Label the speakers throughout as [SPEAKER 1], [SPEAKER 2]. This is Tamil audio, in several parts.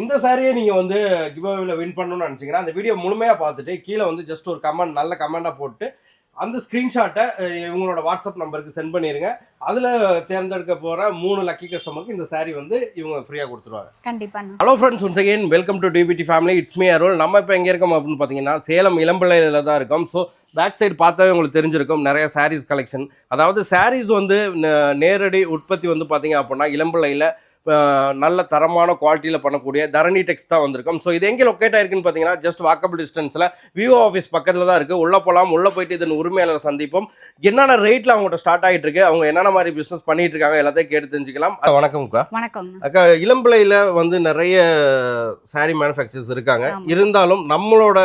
[SPEAKER 1] இந்த சாரியை நீங்கள் வந்து கிவ்அவேல வின் பண்ணணும்னு நினச்சிங்கன்னா அந்த வீடியோ முழுமையாக பார்த்துட்டு கீழே வந்து ஜஸ்ட் ஒரு கமெண்ட் நல்ல கமெண்டாக போட்டு அந்த ஸ்க்ரீன்ஷாட்டை இவங்களோட வாட்ஸ்அப் நம்பருக்கு சென்ட் பண்ணிடுங்க. அதில் தேர்ந்தெடுக்க போகிற 3 லக்கி கஸ்டமருக்கு இந்த சாரி வந்து இவங்க ஃப்ரீயாக கொடுத்துருவாங்க.
[SPEAKER 2] கண்டிப்பாக.
[SPEAKER 1] Hello friends, once again welcome to DBT family. It's me Arul. நம்ம இப்போ எங்கே இருக்கோம் அப்படின்னு பார்த்தீங்கன்னா சேலம் இளம்பிள்ளையில் தான் இருக்கோம். ஸோ பேக் சைடு பார்த்தாவே உங்களுக்கு தெரிஞ்சிருக்கும் நிறைய சாரீஸ் கலெக்ஷன். அதாவது சாரீஸ் வந்து நேரடி உற்பத்தி வந்து பார்த்தீங்க அப்படின்னா இளம்பிள்ளையில் நல்ல தரமான குவாலிட்டியில் பண்ணக்கூடிய தரணி டெக்ஸ் தான் வந்திருக்கும். ஸோ இது எங்கே லொக்கேட் ஆயிருக்குன்னு பார்த்தீங்கன்னா ஜஸ்ட் வாக்கபிள் டிஸ்டன்ஸில் விவோ ஆஃபீஸ் பக்கத்தில் தான் இருக்குது. உள்ளே போகலாம். உள்ளே போயிட்டு இதன் உரிமையாளர் சந்திப்போம். என்னென்ன ரேட்டில் அவங்கள்ட்ட ஸ்டார்ட் ஆகிட்டு இருக்கு, அவங்க என்னென்ன மாதிரி பிஸ்னஸ் பண்ணிட்டு இருக்காங்க எல்லாத்தையும் கேட்டு தெரிஞ்சுக்கலாம். வணக்கம் அக்கா.
[SPEAKER 2] வணக்கம்
[SPEAKER 1] அக்கா. இளம்பிள்ளையில் வந்து நிறைய சாரீ மேனுஃபேக்சர்ஸ் இருக்காங்க. இருந்தாலும் நம்மளோட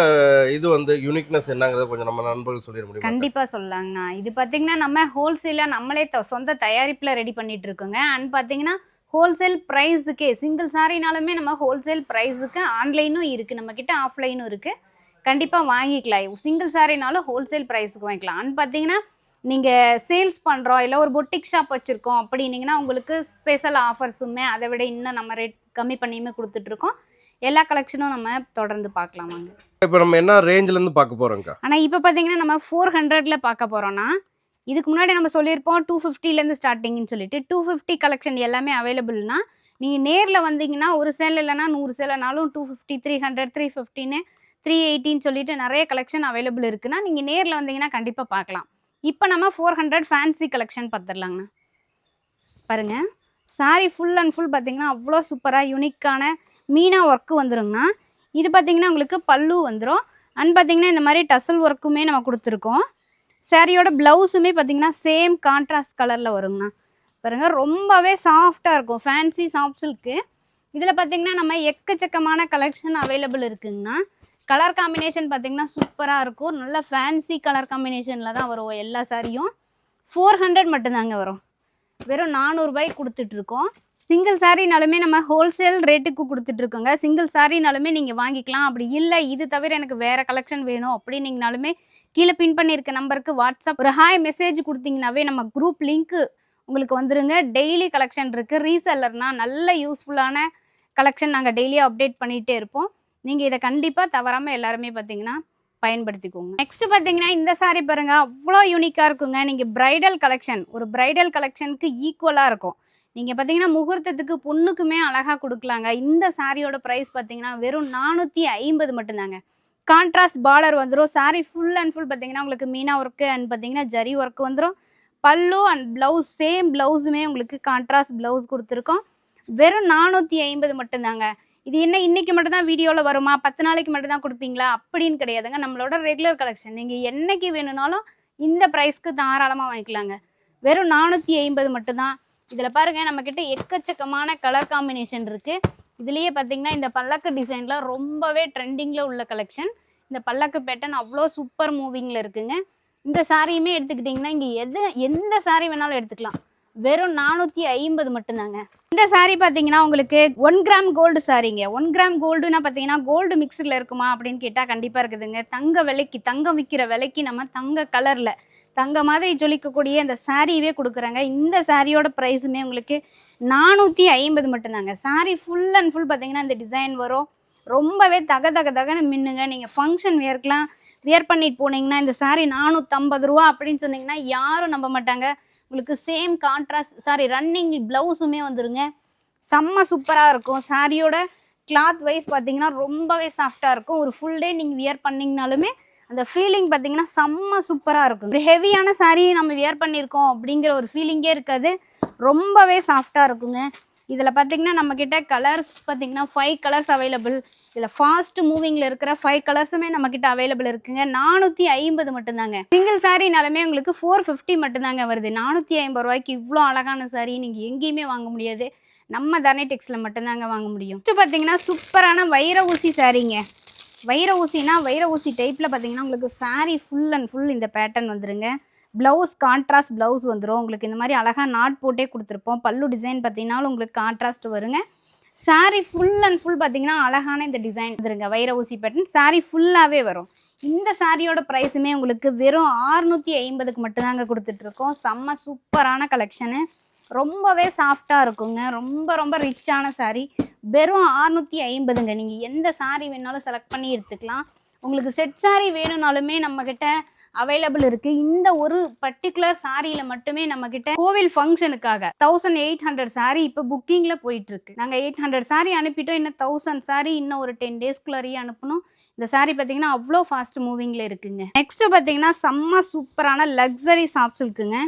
[SPEAKER 1] இது வந்து யூனிக்னஸ் என்னங்கிறத கொஞ்சம் நம்ம நண்பர்கள் சொல்லிட முடியும்?
[SPEAKER 2] கண்டிப்பாக சொல்லலாங்கண்ணா. இது பார்த்தீங்கன்னா நம்ம ஹோல்சேலாக நம்மளே சொந்த தயாரிப்பில் ரெடி பண்ணிட்டு இருக்கோங்க. அண்ட் பார்த்தீங்கன்னா ஹோல்சேல் ப்ரைஸுக்கே சிங்கிள் சாரினாலுமே நம்ம ஹோல்சேல் ப்ரைஸுக்கு ஆன்லைனும் இருக்குது, நம்மக்கிட்ட ஆஃப்லைனும் இருக்குது. கண்டிப்பாக வாங்கிக்கலாம். சிங்கிள் சாரினாலும் ஹோல்சேல் ப்ரைஸுக்கு வாங்கிக்கலாம். அண்ட் பார்த்தீங்கன்னா நீங்கள் சேல்ஸ் பண்ணுறோம் இல்லை ஒரு பொட்டிக் ஷாப் வச்சுருக்கோம் அப்படின்னீங்கன்னா உங்களுக்கு ஸ்பெஷல் ஆஃபர்ஸுமே அதை விட இன்னும் நம்ம ரேட் கம்மி பண்ணியுமே கொடுத்துட்ருக்கோம். எல்லா கலெக்ஷனும் நம்ம தொடர்ந்து பார்க்கலாமாங்க.
[SPEAKER 1] இப்போ நம்ம என்ன ரேஞ்சிலேருந்து பார்க்க போகிறோங்க்கா?
[SPEAKER 2] ஆனால் இப்போ பார்த்தீங்கன்னா நம்ம 400 பார்க்க போகிறோன்னா, இதுக்கு முன்னாடி நம்ம சொல்லியிருப்போம் 250 ஸ்டார்டிங்னு சொல்லிட்டு 250 கலெக்ஷன் எல்லாமே அவைலபிள்னா நீங்கள் நேரில் வந்தீங்கன்னா ஒரு சேல் இல்லைனா 100 சேலைனாலும் 250, 300, 315, 380 சொல்லிட்டு நிறைய கலெக்ஷன் அவைலபிள் இருக்குன்னா நீங்கள் நேரில் வந்தீங்கன்னா கண்டிப்பாக பார்க்கலாம். இப்போ நம்ம 400 ஃபேன்சி கலெக்ஷன் பார்த்துடலாங்கண்ணா. பாருங்கள், சாரி ஃபுல் அண்ட் ஃபுல் பார்த்தீங்கன்னா அவ்வளோ சூப்பராக யூனிக்கான மீனா ஒர்க்கு வந்துருங்கண்ணா. இது பார்த்தீங்கன்னா உங்களுக்கு பல்லு வந்துடும். அண்ட் பார்த்தீங்கன்னா இந்த மாதிரி டசல் ஒர்க்குமே நம்ம கொடுத்துருக்கோம். சாரியோட ப்ளவுஸுமே பார்த்தீங்கன்னா சேம் கான்ட்ராஸ்ட் கலரில் வருங்கண்ணா. பாருங்கள், ரொம்பவே சாஃப்டாக இருக்கும். Fancy soft silk. இதில் பார்த்தீங்கன்னா நம்ம எக்கச்சக்கமான கலெக்ஷன் அவைலபிள் இருக்குங்கண்ணா. கலர் காம்பினேஷன் பார்த்தீங்கன்னா சூப்பராக இருக்கும். நல்ல ஃபேன்சி கலர் காம்பினேஷனில் தான் வரும் எல்லா சாரியும். 400 மட்டும்தாங்க வரும். வெறும் 400 கொடுத்துட்ருக்கோம். சிங்கிள் சாரினாலுமே நம்ம ஹோல்சேல் ரேட்டுக்கு கொடுத்துட்ருக்கோங்க. சிங்கிள் சாரினாலுமே நீங்கள் வாங்கிக்கலாம். அப்படி இல்லை இது தவிர எனக்கு வேறு கலெக்ஷன் வேணும் அப்படின்னீங்கனாலுமே கீழே பின் பண்ணியிருக்க நம்பருக்கு வாட்ஸ்அப் ஒரு ஹாய் மெசேஜ் கொடுத்தீங்கன்னாவே நம்ம குரூப் லிங்க்கு உங்களுக்கு வந்துருங்க. டெய்லி கலெக்ஷன் இருக்குது. ரீசெல்லர்னால் நல்ல யூஸ்ஃபுல்லான கலெக்ஷன் நாங்கள் டெய்லியாக அப்டேட் பண்ணிகிட்டே இருப்போம். நீங்கள் இதை கண்டிப்பாக தவறாமல் எல்லாருமே பார்த்தீங்கன்னா பயன்படுத்திக்கோங்க. நெக்ஸ்ட்டு பார்த்தீங்கன்னா இந்த சாரி பாருங்கள், அவ்வளோ யூனிக்காக இருக்குங்க. நீங்கள் ப்ரைடல் கலெக்ஷன், ஒரு ப்ரைடல் கலெக்ஷனுக்கு ஈக்குவலாக இருக்கும். நீங்கள் பார்த்தீங்கன்னா முகூர்த்தத்துக்கு பொண்ணுக்குமே அழகாக கொடுக்கலாங்க. இந்த சாரியோட ப்ரைஸ் பார்த்தீங்கன்னா வெறும் 450 மட்டும்தாங்க. கான்ட்ராஸ்ட் பார்டர் வந்துடும். சாரி ஃபுல் அண்ட் ஃபுல் பார்த்தீங்கன்னா உங்களுக்கு மீனா ஒர்க்கு அண்ட் பார்த்தீங்கன்னா ஜரி ஒர்க் வந்துடும். பல்லு அண்ட் ப்ளவுஸ் சேம் ப்ளவுஸுமே உங்களுக்கு கான்ட்ராஸ்ட் ப்ளவுஸ் கொடுத்துருக்கோம். வெறும் 450 மட்டும்தாங்க. இது என்ன இன்றைக்கி மட்டும்தான் வீடியோவில் வருமா, 10 நாளைக்கு மட்டும்தான் கொடுப்பீங்களா அப்படின்னு கிடையாதுங்க. நம்மளோட ரெகுலர் கலெக்ஷன் நீங்கள் என்றைக்கு வேணும்னாலும் இந்த ப்ரைஸ்க்கு தாராளமாக வாங்கிக்கலாங்க. வெறும் 450 மட்டும்தான். இதில் பாருங்கள், நம்மக்கிட்ட எக்கச்சக்கமான கலர் காம்பினேஷன் இருக்குது. இதுலேயே பார்த்தீங்கன்னா இந்த பல்லக்கு டிசைனில் ரொம்பவே ட்ரெண்டிங்கில் உள்ள கலெக்ஷன். இந்த பல்லக்கு பேட்டர்ன் அவ்வளோ சூப்பர் மூவிங்கில் இருக்குங்க. இந்த சாரியுமே எடுத்துக்கிட்டிங்கன்னா இங்கே எந்த சாரி வேணாலும் எடுத்துக்கலாம். வெறும் 450 மட்டும்தாங்க. இந்த சாரி பார்த்தீங்கன்னா உங்களுக்கு 1 கிராம் கோல்டு சாரிங்க. 1 கிராம் கோல்டுனா பார்த்தீங்கன்னா கோல்டு மிக்ஸில் இருக்குமா அப்படின்னு கேட்டால் கண்டிப்பாக இருக்குதுங்க. தங்க விலைக்கு, தங்கம் விற்கிற விலைக்கு நம்ம தங்க கலரில் தங்க மாதிரி ஜொலிக்கக்கூடிய இந்த சாரீவே கொடுக்குறாங்க. இந்த சாரியோட ப்ரைஸுமே உங்களுக்கு 450 மட்டும்தாங்க. சாரி ஃபுல் அண்ட் ஃபுல் பார்த்தீங்கன்னா இந்த டிசைன் வரும். ரொம்பவே தகன்னு மின்னுங்க. நீங்கள் ஃபங்க்ஷன் வியர் பண்ணிட்டு போனீங்கன்னா இந்த சாரி 450 ரூபா அப்படின்னு சொன்னீங்கன்னா யாரும் நம்ப மாட்டாங்க. உங்களுக்கு சேம் கான்ட்ராஸ்ட் சாரி ரன்னிங் ப்ளவுஸுமே வந்துருங்க. செம்ம சூப்பராக இருக்கும். சாரியோட கிளாத் வைஸ் பார்த்தீங்கன்னா ரொம்பவே சாஃப்டாக இருக்கும். ஒரு ஃபுல் டே நீங்கள் வியர் பண்ணிங்கனாலுமே அந்த ஃபீலிங் பார்த்தீங்கன்னா செம்ம சூப்பராக இருக்கும். ஒரு ஹெவியான சாரீ நம்ம வியர் பண்ணியிருக்கோம் அப்படிங்கிற ஒரு ஃபீலிங்கே இருக்காது. ரொம்பவே சாஃப்டாக இருக்குங்க. இதில் பார்த்தீங்கன்னா நம்மக்கிட்ட கலர்ஸ் பார்த்தீங்கன்னா 5 கலர்ஸ் அவைலபிள். இதில் ஃபாஸ்ட் மூவிங்கில் இருக்கிற 5 கலர்ஸுமே நம்மக்கிட்ட அவைலபிள் இருக்குங்க. 450 மட்டும்தாங்க. சிங்கிள் சாரினாலுமே உங்களுக்கு 450 மட்டும்தாங்க வருது. 450 ரூபாய்க்கு இவ்வளோ அழகான சாரீ நீங்கள் எங்கேயுமே வாங்க முடியாது. நம்ம தரணி டெக்ஸில் மட்டும்தாங்க வாங்க முடியும். பார்த்தீங்கன்னா சூப்பரான வைர ஊசி சாரீங்க. வைர ஊசினா வைர ஊசி டைப்பில் பார்த்தீங்கன்னா உங்களுக்கு சாரீ ஃபுல் அண்ட் ஃபுல் இந்த பேட்டர்ன் வந்துருங்க. ப்ளவுஸ் கான்ட்ராஸ்ட் ப்ளவுஸ் வந்துடும். உங்களுக்கு இந்த மாதிரி அழகாக நாட் போட்டே கொடுத்துருப்போம். பல்லு டிசைன் பார்த்தீங்கன்னாலும் உங்களுக்கு கான்ட்ராஸ்ட் வருங்க. சாரீ ஃபுல் அண்ட் ஃபுல் பார்த்தீங்கன்னா அழகான இந்த டிசைன் வந்துருங்க. வைர ஊசி பேட்டர்ன் சாரீ ஃபுல்லாகவே வரும். இந்த சாரியோட ப்ரைஸுமே உங்களுக்கு வெறும் 650க்கு மட்டும்தாங்க கொடுத்துட்ருக்கோம். செம்ம சூப்பரான கலெக்ஷனு. ரொம்பவே சாஃப்டாக இருக்குங்க. ரொம்ப ரொம்ப ரிச்சான saree. வெறும் 650ங்க. நீங்கள் எந்த saree வேணாலும் செலக்ட் பண்ணி எடுத்துக்கலாம். உங்களுக்கு செட் saree வேணும்னாலுமே நம்மக்கிட்ட அவைலபிள் இருக்குது. இந்த ஒரு பர்டிகுலர் சாரியில் மட்டுமே நம்மக்கிட்ட கோவில் ஃபங்க்ஷனுக்காக 1800 saree இப்போ புக்கிங்கில் போயிட்டுருக்கு. நாங்கள் 800 saree அனுப்பிட்டோம். இன்னும் 1000 saree இன்னும் ஒரு 10 டேஸ்க்குள்ளேயே அனுப்பணும். இந்த saree பார்த்தீங்கன்னா அவ்வளோ ஃபாஸ்ட் மூவிங்கில் இருக்குங்க. நெக்ஸ்ட்டு பார்த்தீங்கன்னா செம்ம சூப்பரான லக்ஸரி சாஃப்ட் சில்க்குங்க.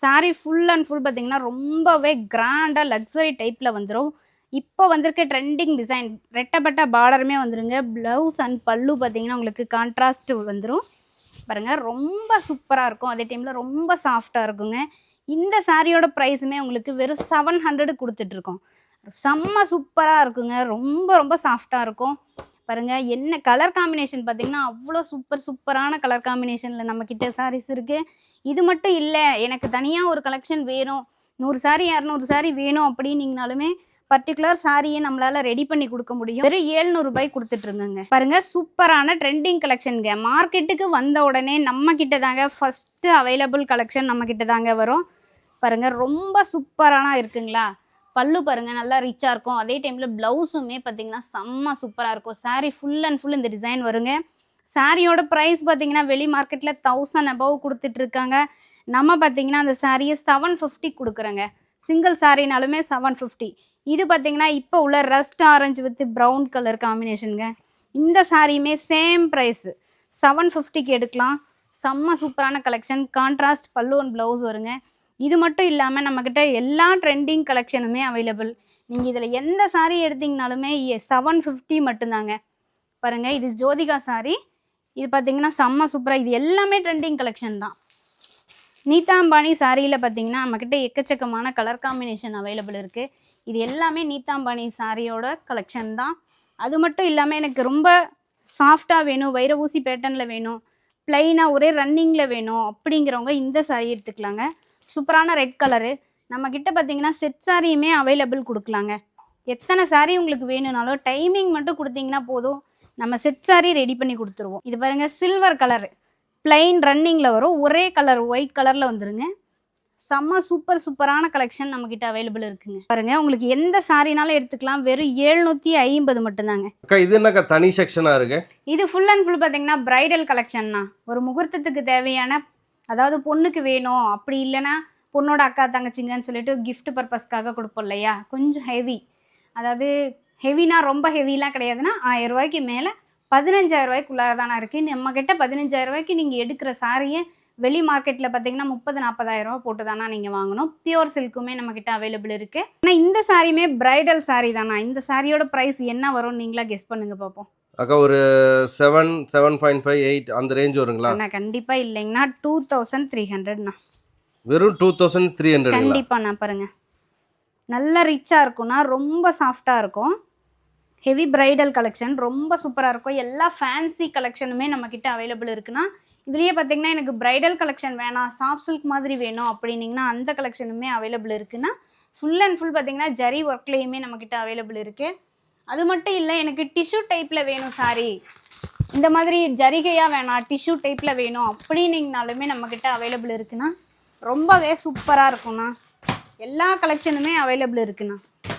[SPEAKER 2] saree ஃபுல் அண்ட் ஃபுல் பார்த்தீங்கன்னா ரொம்பவே கிராண்டாக லக்ஸரி டைப்பில் வந்துடும். இப்போ வந்திருக்க ட்ரெண்டிங் டிசைன் ரெட்டப்பட்ட பார்டருமே வந்துருங்க. ப்ளவுஸ் அண்ட் பல்லு பார்த்தீங்கன்னா உங்களுக்கு கான்ட்ராஸ்ட் வந்துடும் பாருங்கள். ரொம்ப சூப்பராக இருக்கும். அதே டைமில் ரொம்ப சாஃப்டாக இருக்குங்க. இந்த சாரியோட ப்ரைஸுமே உங்களுக்கு வெறும் 700 கொடுத்துட்ருக்கோம். செம்ம சூப்பராக இருக்குங்க. ரொம்ப ரொம்ப சாஃப்டாக இருக்கும் பாருங்கள். என்ன கலர் காம்பினேஷன் பார்த்தீங்கன்னா அவ்வளோ சூப்பரான கலர் காம்பினேஷனில் நம்மக்கிட்ட சாரீஸ் இருக்குது. இது மட்டும் இல்லை, எனக்கு தனியாக ஒரு கலெக்ஷன் வேணும், 100 saree 200 saree வேணும் அப்படின்னீங்கனாலுமே பர்டிகுலர் சாரியை நம்மளால் ரெடி பண்ணி கொடுக்க முடியும். வெறும் 700 ரூபாய் கொடுத்துட்ருங்க பாருங்கள். சூப்பரான ட்ரெண்டிங் கலெக்ஷனுங்க. மார்க்கெட்டுக்கு வந்த உடனே நம்ம கிட்ட தாங்க ஃபஸ்ட்டு அவைலபிள் கலெக்ஷன் நம்மக்கிட்ட தாங்க வரும் பாருங்கள். ரொம்ப சூப்பரான இருக்குங்களா. பல்லு பாருங்கள் நல்லா ரிச்சாக இருக்கும். அதே டைமில் ப்ளவுஸுமே பார்த்தீங்கன்னா செம்ம சூப்பராக இருக்கும். saree ஃபுல் அண்ட் ஃபுல் இந்த டிசைன் வருங்க. சாரியோட ப்ரைஸ் பார்த்தீங்கன்னா வெளி மார்க்கெட்டில் 1000 above கொடுத்துட்ருக்காங்க. நம்ம பார்த்தீங்கன்னா அந்த சாரியை 750 கொடுக்குறோங்க. சிங்கிள் சாரினாலுமே 750. இது பார்த்தீங்கன்னா இப்போ உள்ள rust orange with brown colour காம்பினேஷனுங்க. இந்த சாரியுமே சேம் ப்ரைஸு 750க்கு எடுக்கலாம். செம்ம சூப்பரான collection. Contrast pallu and blouse வருங்க. இது மட்டும் இல்லாமல் நம்மக்கிட்ட எல்லா ட்ரெண்டிங் கலெக்ஷனுமே அவைலபிள். நீங்கள் இதில் எந்த சாரீ எடுத்திங்கனாலுமே 750 மட்டும்தாங்க பாருங்கள். இது ஜோதிகா சாரீ. இது பார்த்தீங்கன்னா செம்ம சூப்பராக, இது எல்லாமே ட்ரெண்டிங் கலெக்ஷன் தான். நீத்தாம்பானி சாரியில் பார்த்தீங்கன்னா நம்மக்கிட்ட எக்கச்சக்கமான கலர் காம்பினேஷன் அவைலபிள் இருக்குது. இது எல்லாமே நீத்தாம்பானி சாரியோட கலெக்ஷன் தான். அது மட்டும் இல்லாமல் எனக்கு ரொம்ப சாஃப்டாக வேணும், வைர ஊசி பேட்டர்னில் வேணும், ப்ளைனாக ஒரே ரன்னிங்கில் வேணும் அப்படிங்கிறவங்க இந்த சாரீ எடுத்துக்கலாங்க. சூப்பரான ரெட் கலரு. நம்மக்கிட்ட பார்த்தீங்கன்னா செட் சாரியுமே அவைலபிள் கொடுக்கலாங்க. எத்தனை சாரீ உங்களுக்கு வேணும்னாலும் டைமிங் மட்டும் கொடுத்தீங்கன்னா போதும், நம்ம செட் சாரீ ரெடி பண்ணி கொடுத்துருவோம். இது பாருங்கள் சில்வர் கலரு, பிளைன் ரன்னிங்கில் வரும், ஒரே கலர் ஒயிட் கலரில் வந்துருங்க. செம்ம சூப்பரான கலெக்ஷன் நம்மக்கிட்ட அவைலபிள் இருக்குங்க பாருங்கள். உங்களுக்கு எந்த சாரினாலும் எடுத்துக்கலாம். வெறும் 750 மட்டும்தாங்க.
[SPEAKER 1] அக்கா இது என்னக்கா தனி செக்ஷனாக இருக்கு?
[SPEAKER 2] இது ஃபுல் அண்ட் ஃபுல் பார்த்தீங்கன்னா பிரைடல் கலெக்ஷன்னா, ஒரு முகூர்த்தத்துக்கு தேவையான, அதாவது பொண்ணுக்கு வேணும் அப்படி இல்லைன்னா பொண்ணோட அக்கா தங்கச்சிங்கன்னு சொல்லிட்டு கிஃப்ட் பர்பஸ்க்காக கொடுப்போம் இல்லையா, கொஞ்சம் ஹெவி, அதாவது ஹெவினா ரொம்ப ஹெவிலாம் கிடையாதுன்னா 1000 ரூபாய்க்கு மேலே 15000 ரூபாய்க்குள்ளார தானே இருக்குது. நம்மக்கிட்ட 15000 ரூபாய்க்கு நீங்கள் எடுக்கிற சாரியை வெளி மார்க்கெட்டில் பார்த்தீங்கன்னா 30-40,000 ரூபா போட்டு தானா நீங்கள் வாங்கணும். பியூர் சில்க்குமே நம்மக்கிட்ட அவைலபிள் இருக்குது. ஆனால் இந்த சாரியுமே பிரைடல் சாரீ தானா. இந்த சாரியோட ப்ரைஸ் என்ன வரும் நீங்களா கெஸ் பண்ணுங்க பார்ப்போம்.
[SPEAKER 1] அக்கா ஒரு 7, 7.5, 8 அந்த ரேஞ்ச் வருங்களா?
[SPEAKER 2] அண்ணா கண்டிப்பாக இல்லைங்கண்ணா, 2300ண்ணா.
[SPEAKER 1] வெறும் 2300?
[SPEAKER 2] கண்டிப்பாண்ணா பாருங்க, நல்லா ரிச்சாக இருக்கும்ண்ணா, ரொம்ப சாஃப்டாக இருக்கும். ஹெவி பிரைடல் கலெக்ஷன் ரொம்ப சூப்பராக இருக்கும். எல்லா ஃபேன்சி கலெக்ஷனுமே நம்மக்கிட்ட அவைலபிள் இருக்குன்னா, இதுலேயே பார்த்தீங்கன்னா எனக்கு பிரைடல் கலெக்ஷன் வேணாம், சாஃப்ட் சில்க் மாதிரி வேணும் அப்படின்னிங்கன்னா அந்த கலெக்ஷனுமே அவைலபிள் இருக்குன்னா, ஃபுல் அண்ட் ஃபுல் பார்த்தீங்கன்னா ஜரி ஒர்க்லேயுமே நம்மக்கிட்ட அவைலபிள் இருக்குது. அது மட்டும் இல்லை, எனக்கு டிஷ்யூ டைப்பில் வேணும் சாரி, இந்த மாதிரி ஜரிகையாக வேணாம், டிஷ்யூ டைப்பில் வேணும் அப்படின்னிங்கனாலுமே நம்மக்கிட்ட அவைலபிள் இருக்குன்னா ரொம்பவே சூப்பராக இருக்கும்ண்ணா. எல்லா கலெக்ஷனுமே அவைலபிள் இருக்குண்ணா.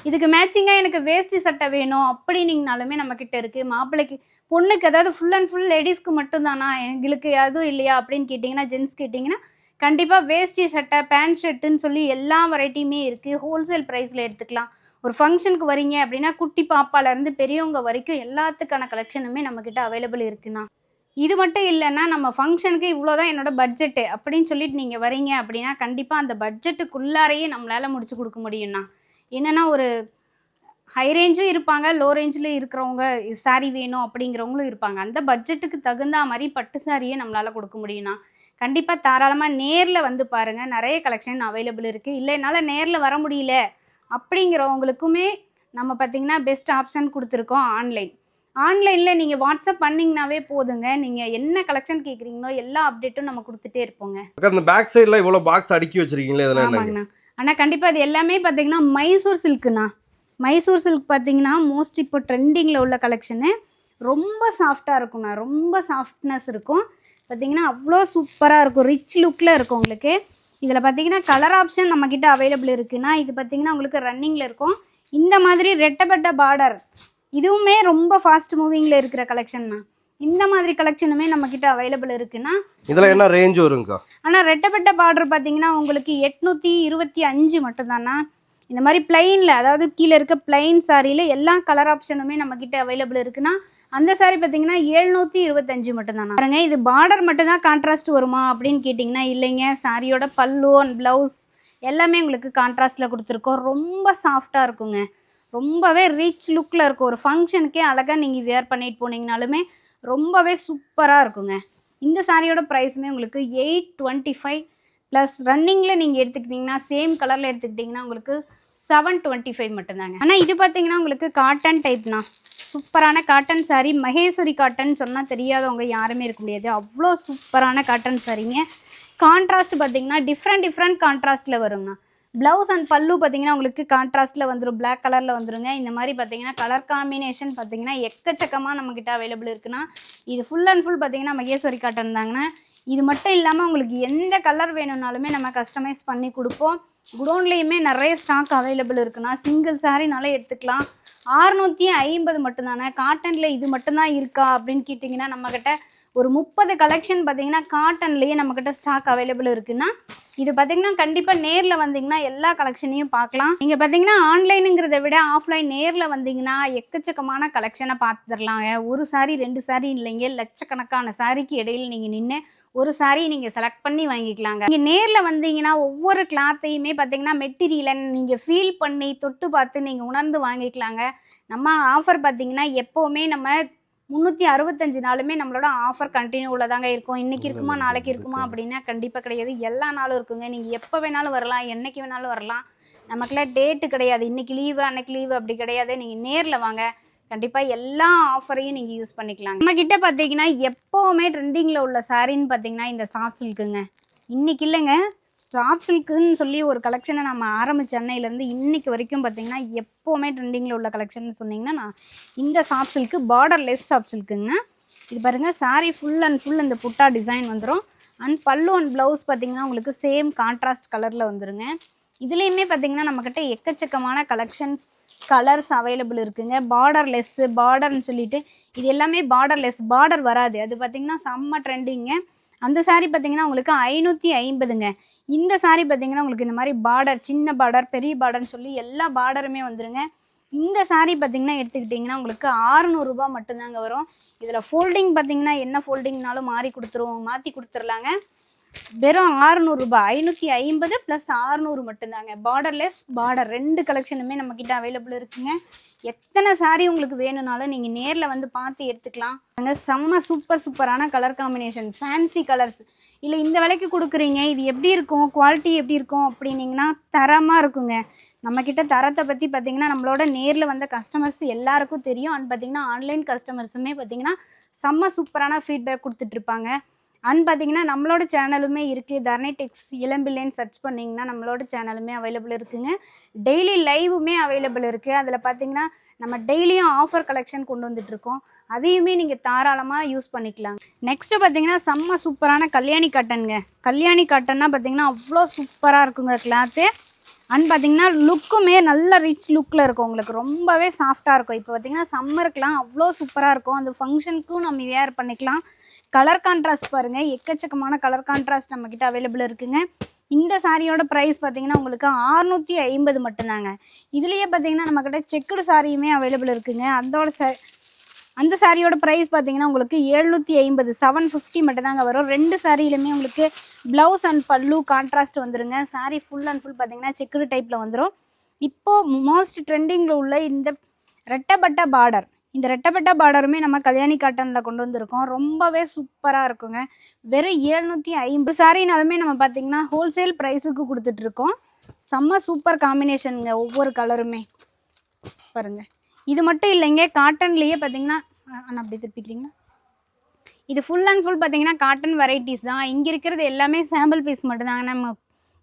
[SPEAKER 2] இதுக்கு மேட்சிங்காக எனக்கு வேஷ்டி சட்டை வேணும் அப்படின்னிங்கனாலுமே நம்மக்கிட்ட இருக்குது. மாப்பிள்ளைக்கு பொண்ணுக்கு, அதாவது ஃபுல் அண்ட் ஃபுல் லேடிஸ்க்கு மட்டும்தானா, எங்களுக்கு அதுவும் இல்லையா அப்படின்னு கேட்டிங்கன்னா, ஜென்ஸ் கேட்டிங்கன்னா கண்டிப்பாக வேஷ்டி சட்டை பேண்ட் ஷர்ட்டுன்னு சொல்லி எல்லா வெரைட்டியுமே இருக்குது. ஹோல்சேல் ப்ரைஸில் எடுத்துக்கலாம். ஒரு ஃபங்க்ஷனுக்கு வரீங்க அப்படின்னா குட்டி பாப்பாலேருந்து பெரியவங்க வரைக்கும் எல்லாத்துக்கான கலெக்ஷனுமே நம்மக்கிட்ட அவைலபிள் இருக்குண்ணா. இது மட்டும் இல்லைன்னா, நம்ம ஃபங்க்ஷனுக்கு இவ்வளோ தான் என்னோடய பட்ஜெட்டு அப்படின்னு சொல்லிட்டு நீங்கள் வரீங்க அப்படின்னா கண்டிப்பாக அந்த பட்ஜெட்டுக்குள்ளாரையே நம்மளால் முடிச்சு கொடுக்க முடியும்ண்ணா. என்னென்னா ஒரு ஹை ரேஞ்சும் இருப்பாங்க, லோ ரேஞ்சில் இருக்கிறவங்க சாரீ வேணும் அப்படிங்கிறவங்களும் இருப்பாங்க. அந்த பட்ஜெட்டுக்கு தகுந்த மாதிரி பட்டு சாரியே நம்மளால் கொடுக்க முடியும்ண்ணா. கண்டிப்பாக தாராளமாக நேரில் வந்து பாருங்கள், நிறைய கலெக்ஷன் அவைலபிள் இருக்குது. இல்லை என்னால் நேரில் வர முடியல அப்படிங்கிறவங்களுக்குமே நம்ம பார்த்திங்கன்னா பெஸ்ட் ஆப்ஷன் கொடுத்துருக்கோம் ஆன்லைனில் நீங்கள் வாட்ஸ்அப் பண்ணிங்கனாவே போதுங்க. நீங்கள் என்ன கலெக்ஷன் கேட்குறீங்களோ எல்லா அப்டேட்டும் நம்ம கொடுத்துட்டே இருப்போங்க.
[SPEAKER 1] அந்த பேக் சைடில் இவ்வளோ பாக்ஸ் அடுக்கி வச்சுருக்கீங்களே,
[SPEAKER 2] ஆமாங்கண்ணா. ஆனால் கண்டிப்பாக அது எல்லாமே பார்த்தீங்கன்னா மைசூர் சில்க்குண்ணா. மைசூர் சில்க் பார்த்தீங்கன்னா மோஸ்ட் இப்போ ட்ரெண்டிங்கில் உள்ள கலெக்ஷனு. ரொம்ப சாஃப்டாக இருக்கும்ண்ணா, ரொம்ப சாஃப்ட்னஸ் இருக்கும். பார்த்தீங்கன்னா அவ்வளோ சூப்பராக இருக்கும், ரிச் லுக்கில் இருக்கும் உங்களுக்கு. இதில் பார்த்தீங்கன்னா கலர் ஆப்ஷன் நம்மக்கிட்ட அவைலபிள் இருக்குன்னா இது பார்த்தீங்கன்னா உங்களுக்கு ரன்னிங்கில் இருக்கும். இந்த மாதிரி ரெட்டப்பட்ட பார்டர் இதுவுமே ரொம்ப ஃபாஸ்ட் மூவிங்கில் இருக்கிற கலெக்ஷன் தான். இந்த மாதிரி கலெக்ஷனுமே நம்மக்கிட்ட அவைலபிள் இருக்குன்னா
[SPEAKER 1] இதில் என்ன ரேஞ்ச் வருங்கக்கா?
[SPEAKER 2] ஆனால் ரெட்டப்பட்ட பார்டர் பார்த்தீங்கன்னா உங்களுக்கு 825 மட்டும்தானா. இந்த மாதிரி பிளைனில் அதாவது கீழே இருக்க பிளைன் சாரியில் எல்லா கலர் ஆப்ஷனுமே நம்மக்கிட்ட அவைலபிள் இருக்குன்னா அந்த சாரி பார்த்தீங்கன்னா 725 மட்டும்தானா. பாருங்க இது பார்டர் மட்டும்தான் கான்ட்ராஸ்ட் வருமா அப்படின்னு கேட்டிங்கன்னா இல்லைங்க. சாரியோட பல்லு அண்ட் ப்ளவுஸ் எல்லாமே உங்களுக்கு கான்ட்ராஸ்டில் கொடுத்துருக்கோம். ரொம்ப சாஃப்டாக இருக்குங்க. ரொம்பவே ரிச் லுக்கில் இருக்கும். ஒரு ஃபங்க்ஷனுக்கே அழகாக நீங்கள் வேர் பண்ணிட்டு போனீங்கனாலுமே ரொம்பவே சூப்பராக இருக்குங்க. இந்த சாரியோட ப்ரைஸுமே உங்களுக்கு 825 ப்ளஸ் ரன்னிங்கில் நீங்கள் எடுத்துக்கிட்டிங்கன்னா சேம் கலரில் எடுத்துக்கிட்டிங்கன்னா உங்களுக்கு 725 மட்டும்தாங்க. ஆனால் இது பார்த்தீங்கன்னா உங்களுக்கு காட்டன் டைப்னா சூப்பரான காட்டன் சாரீ. மகேஸ்வரி காட்டன் சொன்னால் தெரியாதவங்க யாருமே இருக்க முடியாது. அவ்வளோ சூப்பரான காட்டன் சாரீங்க. கான்ட்ராஸ்ட் பார்த்தீங்கன்னா டிஃப்ரெண்ட் கான்ட்ராஸ்ட்டில் வருங்கண்ணா. ப்ளவுஸ் அண்ட் பல்லு பார்த்தீங்கன்னா உங்களுக்கு கான்ட்ராஸ்ட்டில் வந்துடும், பிளாக் கலரில் வந்துருங்க. இந்த மாதிரி பார்த்தீங்கன்னா கலர் காம்பினேஷன் பார்த்தீங்கன்னா எக்கச்சக்கமாக நம்மக்கிட்ட அவைலபிள் இருக்குன்னா இது ஃபுல் அண்ட் ஃபுல் பார்த்தீங்கன்னா மகேஸ்வரி காட்டன் தாங்கண்ணா. இது மட்டும் இல்லாமல் உங்களுக்கு எந்த கலர் வேணும்னாலுமே நம்ம கஸ்டமைஸ் பண்ணி கொடுப்போம். குடோன்லேயுமே நிறைய ஸ்டாக் அவைலபிள் இருக்குன்னா சிங்கிள் சாரினாலே எடுத்துக்கலாம். 650 மட்டும்தானே. காட்டனில் இது மட்டும்தான் இருக்கா அப்படின்னு கேட்டிங்கன்னா நம்மக்கிட்ட ஒரு 30 கலெக்ஷன் பார்த்தீங்கன்னா காட்டன்லேயே நம்மக்கிட்ட ஸ்டாக் அவைலபிள் இருக்குன்னா இது பார்த்தீங்கன்னா கண்டிப்பாக நேரில் வந்தீங்கன்னா எல்லா கலெக்ஷனையும் பார்க்கலாம். நீங்கள் பார்த்தீங்கன்னா ஆன்லைனுங்கிறத விட ஆஃப்லைன் நேரில் வந்தீங்கன்னா எக்கச்சக்கமான கலெக்ஷனை பார்த்துடலாங்க. ஒரு சாரி 2 சாரி இல்லைங்க, லட்சக்கணக்கான சாரிக்கு இடையில் நீங்கள் நின்று ஒரு சாரி நீங்கள் செலக்ட் பண்ணி வாங்கிக்கலாங்க. நீங்கள் நேரில் வந்தீங்கன்னா ஒவ்வொரு கிளாத்தையுமே பார்த்தீங்கன்னா மெட்டீரியலை நீங்கள் ஃபீல் பண்ணி தொட்டு பார்த்து நீங்கள் உணர்ந்து வாங்கிக்கலாங்க. நம்ம ஆஃபர் பார்த்தீங்கன்னா எப்போவுமே நம்ம 365 நாளுமே நம்மளோட ஆஃபர் கண்டினியூவில் தாங்க இருக்கும். இன்றைக்கி இருக்குமா நாளைக்கு இருக்குமா அப்படின்னா கண்டிப்பாக கிடையாது. எல்லா நாளும் இருக்குங்க. நீங்கள் எப்போ வேணாலும் வரலாம், என்றைக்கு வேணாலும் வரலாம். நமக்குலாம் டேட்டு கிடையாது, இன்றைக்கி லீவு அன்னைக்கு லீவு அப்படி கிடையாது. நீங்கள் நேரில் வாங்க, கண்டிப்பாக எல்லா ஆஃபரையும் நீங்கள் யூஸ் பண்ணிக்கலாம். நம்மக்கிட்ட பார்த்தீங்கன்னா எப்போவுமே ட்ரெண்டிங்கில் உள்ள சாரின்னு பார்த்தீங்கன்னா இந்த சாஃப்ட் சில்க்குங்க. இன்றைக்கி இல்லைங்க, சாஃப்ட் சில்க்குன்னு சொல்லி ஒரு கலெக்ஷனை நம்ம ஆரம்பித்த அன்னையிலேருந்து இன்றைக்கி வரைக்கும் பார்த்தீங்கன்னா எப்போவுமே ட்ரெண்டிங்கில் உள்ள கலெக்ஷன் சொன்னிங்கன்னா நான் இந்த சாஃப்ட் சில்க்கு பார்டர்லெஸ் சாஃப்ட் சில்க்குங்க. இது பாருங்கள், சாரீ ஃபுல் அண்ட் ஃபுல் இந்த புட்டா டிசைன் வந்துடும். அண்ட் பல்லு அண்ட் ப்ளவுஸ் பார்த்தீங்கன்னா உங்களுக்கு சேம் கான்ட்ராஸ்ட் கலரில் வந்துடுங்க. இதுலேயுமே பார்த்தீங்கன்னா நம்மக்கிட்ட எக்கச்சக்கமான கலெக்ஷன்ஸ் கலர்ஸ் அவைலபிள் இருக்குங்க. பார்டர்லெஸ்ஸு பார்டர்னு சொல்லிட்டு இது எல்லாமே பார்டர்லெஸ், பார்டர் வராது. அது பார்த்திங்கன்னா செம்ம ட்ரெண்டிங்க. அந்த சாரீ பார்த்தீங்கன்னா உங்களுக்கு 550ங்க. இந்த சாரீ பார்த்தீங்கன்னா உங்களுக்கு இந்த மாதிரி பார்டர், சின்ன பார்டர் பெரிய பார்டர்னு சொல்லி எல்லா பார்டருமே வந்துடுங்க. இந்த சாரீ பார்த்தீங்கன்னா எடுத்துக்கிட்டிங்கன்னா உங்களுக்கு 600 ரூபா மட்டும்தாங்க வரும். இதில் ஃபோல்டிங் பார்த்தீங்கன்னா என்ன ஃபோல்டிங்னாலும் மாற்றி கொடுத்துர்லாங்க. வெறும் 600 ரூபா, 550 ப்ளஸ் 600 மட்டும்தாங்க. பார்டர்லெஸ் பார்டர் 2 கலெக்ஷனுமே நம்மக்கிட்ட அவைலபிள் இருக்குங்க. எத்தனை சாரீ உங்களுக்கு வேணும்னாலும் நீங்கள் நேரில் வந்து பார்த்து எடுத்துக்கலாம். அங்கே செம்ம சூப்பரான கலர் காம்பினேஷன், ஃபேன்சி கலர்ஸ். இல்லை இந்த விலைக்கு கொடுக்குறீங்க, இது எப்படி இருக்கும், குவாலிட்டி எப்படி இருக்கும் அப்படின்னிங்கன்னா தரமாக இருக்குங்க. நம்மக்கிட்ட தரத்தை பற்றி பார்த்திங்கன்னா நம்மளோட நேரில் வந்த கஸ்டமர்ஸ் எல்லாருக்கும் தெரியும். அண்ட் பார்த்திங்கன்னா ஆன்லைன் கஸ்டமர்ஸுமே பார்த்திங்கன்னா செம்ம சூப்பரான ஃபீட்பேக் கொடுத்துட்ருப்பாங்க. அண்ட் பார்த்திங்கன்னா நம்மளோட சேனலுமே இருக்குது. தரணி டெக்ஸ் இளம்பிள்ளைன்னு சர்ச் பண்ணிங்கன்னா நம்மளோட சேனலுமே அவைலபிள் இருக்குதுங்க. டெய்லி லைவுமே அவைலபிள் இருக்குது. அதில் பார்த்திங்கன்னா நம்ம டெய்லியும் ஆஃபர் கலெக்ஷன் கொண்டு வந்துட்ருக்கோம். அதையுமே நீங்கள் தாராளமாக யூஸ் பண்ணிக்கலாம். நெக்ஸ்ட்டு பார்த்திங்கன்னா செம்ம சூப்பரான கல்யாணி காட்டனுங்க. கல்யாணி காட்டன்னா பார்த்திங்கன்னா அவ்வளோ சூப்பராக இருக்குங்க கிளாத்து. அண்ட் பார்த்திங்கன்னா லுக்குமே நல்ல ரிச் லுக்கில் இருக்கும். உங்களுக்கு ரொம்பவே சாஃப்டாக இருக்கும். இப்போ பார்த்திங்கன்னா சம்மருக்குலாம் அவ்வளோ சூப்பராக இருக்கும். அந்த ஃபங்க்ஷனுக்கும் நம்ம வேர் பண்ணிக்கலாம். கலர் கான்ட்ராஸ்ட் பாருங்கள், எக்கச்சக்கமான கலர் கான்ட்ராஸ்ட் நம்மக்கிட்ட அவைலபிள் இருக்குங்க. இந்த சாரியோட ப்ரைஸ் பார்த்திங்கன்னா உங்களுக்கு 650 மட்டும்தாங்க. இதுலேயே பார்த்திங்கன்னா நம்மக்கிட்ட செக்குடு சாரியுமே அவைலபிள் இருக்குங்க. அந்த சாரியோட ப்ரைஸ் பார்த்திங்கன்னா உங்களுக்கு 750 750 மட்டும்தாங்க வரும். 2 சாரியிலுமே உங்களுக்கு ப்ளவுஸ் அண்ட் பல்லு கான்ட்ராஸ்ட் வந்துடுங்க. சாரி ஃபுல் அண்ட் ஃபுல் பார்த்திங்கன்னா செக்குடு டைப்பில் வந்துடும். இப்போது மோஸ்ட் ட்ரெண்டிங்கில் உள்ள இந்த ரெட்டப்பட்ட பார்டர், இந்த ரெட்டப்பட்ட பார்டருமே நம்ம கல்யாணி காட்டனில் கொண்டு வந்திருக்கோம். ரொம்பவே சூப்பராக இருக்குங்க. வெறும் 750 சாரினாலுமே நம்ம பார்த்திங்கன்னா ஹோல்சேல் ப்ரைஸுக்கு கொடுத்துட்ருக்கோம். செம்ம சூப்பர் காம்பினேஷனுங்க ஒவ்வொரு கலருமே பாருங்கள். இது மட்டும் இல்லைங்க, காட்டன்லேயே பார்த்திங்கன்னா அப்படி திருப்பிக்கிறீங்களா, இது ஃபுல் அண்ட் ஃபுல் பார்த்திங்கன்னா காட்டன் வெரைட்டிஸ் தான். இங்கே இருக்கிறது எல்லாமே சாம்பிள் பீஸ் மட்டும்தாங்க. நம்ம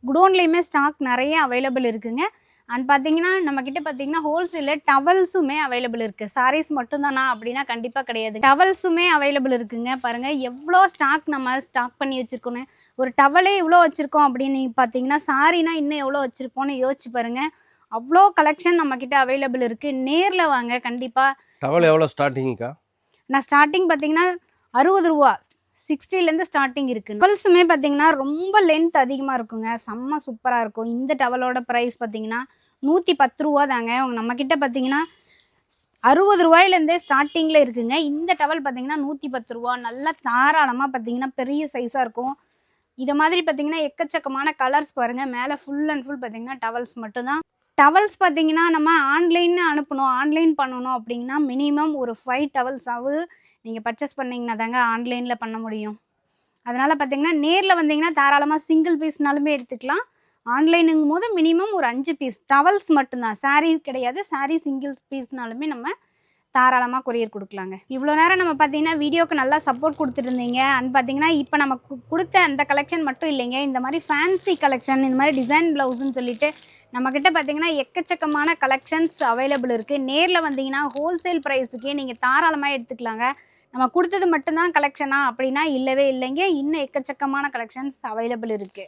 [SPEAKER 2] குடோன்லேயுமே ஸ்டாக் நிறைய அவைலபிள் இருக்குங்க. அண்ட் பார்த்தீங்கன்னா நம்மக்கிட்ட பார்த்தீங்கன்னா ஹோல்சேலில் டவல்ஸுமே அவைலபிள் இருக்குது. சாரீஸ் மட்டும்தானா அப்படின்னா கண்டிப்பாக கிடையாது. டவல்ஸுமே அவைலபிள் இருக்குங்க. பாருங்கள் எவ்வளோ நம்ம ஸ்டாக் பண்ணி வச்சுருக்கோன்னு. ஒரு டவலே இவ்வளோ வச்சுருக்கோம் அப்படின்னு பார்த்தீங்கன்னா சாரீனா இன்னும் எவ்வளோ வச்சுருப்போன்னு யோசிச்சு பாருங்கள். அவ்வளோ கலெக்ஷன் நம்மக்கிட்ட அவைலபிள் இருக்குது. நேரில் வாங்க கண்டிப்பாக.
[SPEAKER 1] டவல் எவ்வளோ ஸ்டார்டிங்க்கா?
[SPEAKER 2] நான் ஸ்டார்டிங் பார்த்தீங்கன்னா 60 ரூபா 60லேருந்து ஸ்டார்டிங் இருக்குது. டவல்ஸுமே பார்த்தீங்கன்னா ரொம்ப லென்த் அதிகமாக இருக்குங்க. செம்ம சூப்பராக இருக்கும். இந்த டவலோட ப்ரைஸ் பார்த்தீங்கன்னா 110 ரூபா தாங்க. நம்மக்கிட்ட பார்த்தீங்கன்னா 60 ரூபாயிலேருந்தே ஸ்டார்டிங்கில் இருக்குங்க. இந்த டவல் பார்த்தீங்கன்னா 110 ரூபா. நல்லா தாராளமாக பார்த்தீங்கன்னா பெரிய சைஸாக இருக்கும். இதை மாதிரி பார்த்தீங்கன்னா எக்கச்சக்கமான கலர்ஸ் பாருங்கள். மேலே ஃபுல் அண்ட் ஃபுல் பார்த்தீங்கன்னா டவல்ஸ் மட்டும்தான். டவல்ஸ் பார்த்தீங்கன்னா நம்ம ஆன்லைன் பண்ணணும் அப்படின்னா மினிமம் ஒரு 5 டவல்ஸாவது நீங்கள் பர்ச்சேஸ் பண்ணிங்கன்னா தாங்க ஆன்லைனில் பண்ண முடியும். அதனால் பார்த்தீங்கன்னா நேரில் வந்தீங்கன்னா தாராளமாக சிங்கிள் பீஸ்னாலுமே எடுத்துக்கலாம். ஆன்லைனுங்கும் போது மினிமம் ஒரு 5 பீஸ் டவல்ஸ் மட்டும்தான். சாரீ கிடையாது. சாரீ சிங்கிள் பீஸ்னாலுமே நம்ம தாராளமாக கொரியர் கொடுக்கலாங்க. இவ்வளோ நேரம் நம்ம பார்த்தீங்கன்னா வீடியோக்கு நல்லா சப்போர்ட் கொடுத்துட்டு இருந்தீங்க. அண்ட் பார்த்தீங்கன்னா இப்போ நம்ம கொடுத்த அந்த கலெக்ஷன் மட்டும் இல்லைங்க. இந்த மாதிரி ஃபேன்சி கலெக்ஷன், இந்த மாதிரி டிசைன் ப்ளவுஸுன்னு சொல்லிட்டு நம்மக்கிட்ட பார்த்தீங்கன்னா எக்கச்சக்கமான கலெக்ஷன்ஸ் அவைலபிள் இருக்குது. நேரில் வந்தீங்கன்னா ஹோல்சேல் ப்ரைஸுக்கே நீங்கள் தாராளமாக எடுத்துக்கலாங்க. நம்ம கொடுத்தது மட்டும்தான் கலெக்ஷனா அப்படின்னா இல்லவே இல்லைங்க. இன்னும் எக்கச்சக்கமான கலெக்ஷன்ஸ் அவைலபிள் இருக்குது.